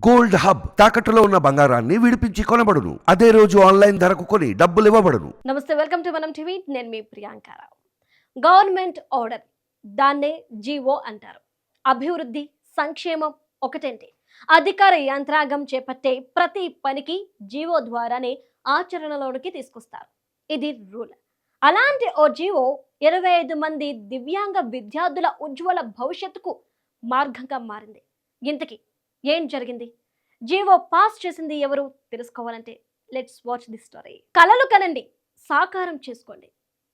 Gold hub తాకట్టులో ఉన్న బంగారాన్ని విడిపించి కొనబడును. అదే రోజు ఆన్లైన్ ధరకు కొని డబ్బులు ఇవ్వబడును. నమస్తే, వెల్కమ్ టు మనం టీవీ. నేను మీ ప్రియాంకారావు. గవర్నమెంట్ ఆర్డర్, దాన్నే జీవో అంటారు. అభివృద్ధి, సంక్షేమం ఒకటేంటి, అధికార యంత్రాంగం చేపట్టే ప్రతి పనికి జీవో ద్వారానే ఆచరణలోనికి తీసుకొస్తారు. ఇది రూల్. అలాంటి ఓ జీవో 25 మంది దివ్యాంగ విద్యార్థుల ఉజ్వల భవిష్యత్తుకు మార్గంగా మారింది. ఇంతకీ ఏం జరిగింది? జీవో పాస్ చేసింది ఎవరు? తెలుసుకోవాలంటే లెట్స్ వాచ్ ది స్టోరీ. కలలు కనండి, సాకారం చేసుకోండి.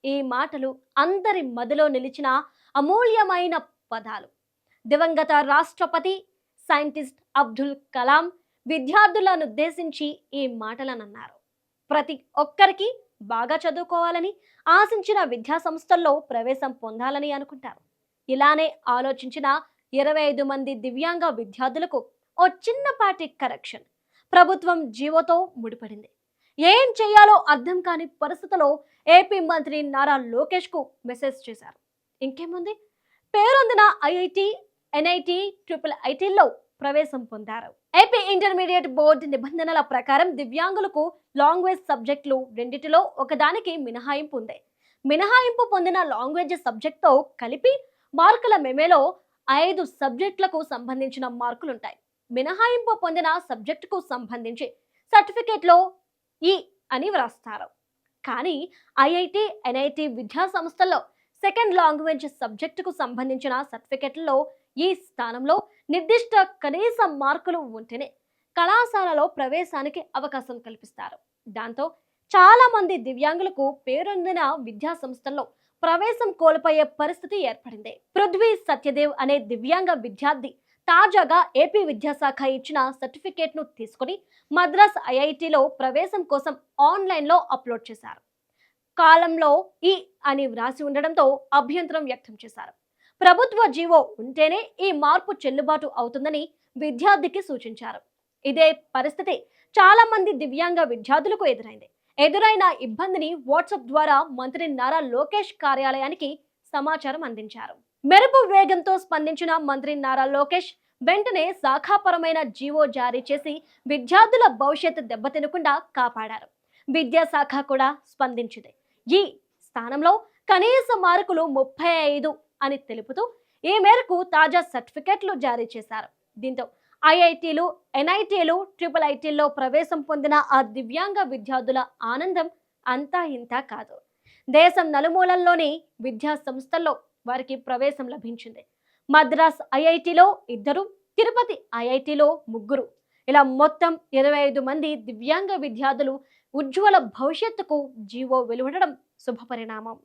ఈ మాటలు అందరి మదిలో నిలిచిన అమూల్యమైన పదాలు. దివంగత రాష్ట్రపతి సైంటిస్ట్ అబ్దుల్ కలాం విద్యార్థులను ఉద్దేశించి ఈ మాటలను అన్నారు. ప్రతి ఒక్కరికి బాగా చదువుకోవాలని, ఆశించిన విద్యా సంస్థల్లో ప్రవేశం పొందాలని అనుకుంటారు. ఇలానే ఆలోచించిన 25 మంది దివ్యాంగ విద్యార్థులకు ఓ చిన్నపాటి కరెక్షన్. ప్రభుత్వం జీవోతో ముడిపడింది. ఏం చేయాలో అర్థం కాని పరిస్థితిలో ఏపీ మంత్రి నారా లోకేష్ కు మెసేజ్ చేశారు. ఇంకేముంది, పేరొందిన ఐఐటి, ఎన్ఐటి, ట్రిపుల్ ఐటీల్లో ప్రవేశం పొందారు. ఏపీ ఇంటర్మీడియట్ బోర్డు నిబంధనల ప్రకారం దివ్యాంగులకు లాంగ్వేజ్ సబ్జెక్టులు రెండిటిలో ఒకదానికి మినహాయింపు ఉంది. మినహాయింపు పొందిన లాంగ్వేజ్ సబ్జెక్ట్తో కలిపి మార్కుల మెమేలో 5 సబ్జెక్టులకు సంబంధించిన మార్కులుంటాయి. మినహాయింపు పొందిన సబ్జెక్టుకు సంబంధించి సర్టిఫికేట్లో ఈ అని వ్రాస్తారు. కానీ ఐఐటి, ఎన్ఐటి విద్యా సంస్థల్లో సెకండ్ లాంగ్వేజ్ సబ్జెక్టుకు సంబంధించిన సర్టిఫికేట్లలో ఈ స్థానంలో నిర్దిష్ట కనీస మార్కులు ఉంటేనే కళాశాలలో ప్రవేశానికి అవకాశం కల్పిస్తారు. దాంతో చాలా మంది దివ్యాంగులకు పేరొందిన విద్యా సంస్థల్లో ప్రవేశం కోల్పోయే పరిస్థితి ఏర్పడింది. పృథ్వీ సత్యదేవ్ అనే దివ్యాంగ విద్యార్థి తాజాగా ఏపీ విద్యాశాఖ ఇచ్చిన సర్టిఫికేట్ ను తీసుకుని మద్రాస్ ఐఐటిలో ప్రవేశం కోసం ఆన్లైన్ లో అప్లోడ్ చేశారు. కాలంలో ఈ అని వ్రాసి ఉండడంతో అభ్యంతరం వ్యక్తం చేశారు. ప్రభుత్వ జీవో ఉంటేనే ఈ మార్పు చెల్లుబాటు అవుతుందని విద్యార్థికి సూచించారు. ఇదే పరిస్థితి చాలా మంది దివ్యాంగ విద్యార్థులకు ఎదురైన ఇబ్బందిని వాట్సాప్ ద్వారా మంత్రి నారా లోకేష్ కార్యాలయానికి సమాచారం అందించారు. మెరుపు వేగంతో స్పందించిన మంత్రి నారా లోకేష్ వెంటనే శాఖాపరమైన జీవో జారీ చేసి విద్యార్థుల భవిష్యత్తు దెబ్బతినకుండా కాపాడారు. విద్యాశాఖ కూడా స్పందించింది. ఈ స్థానంలో కనీస మార్కులు 35 అని తెలుపుతూ ఈ మేరకు తాజా సర్టిఫికెట్లు జారీ చేశారు. దీంతో ఐఐటీలు, ఎన్ఐటీలు, ట్రిపుల్ ఐటీల్లో ప్రవేశం పొందిన ఆ దివ్యాంగ విద్యార్థుల ఆనందం అంతా ఇంతా కాదు. దేశం నలుమూలల్లోని విద్యా సంస్థల్లో వారికి ప్రవేశం లభించింది. మద్రాస్ ఐఐటిలో 2, తిరుపతి ఐఐటిలో 3, ఇలా మొత్తం 25 మంది దివ్యాంగ విద్యార్థులు ఉజ్వల భవిష్యత్తుకు జీవో వెలువడడం శుభపరిణామం.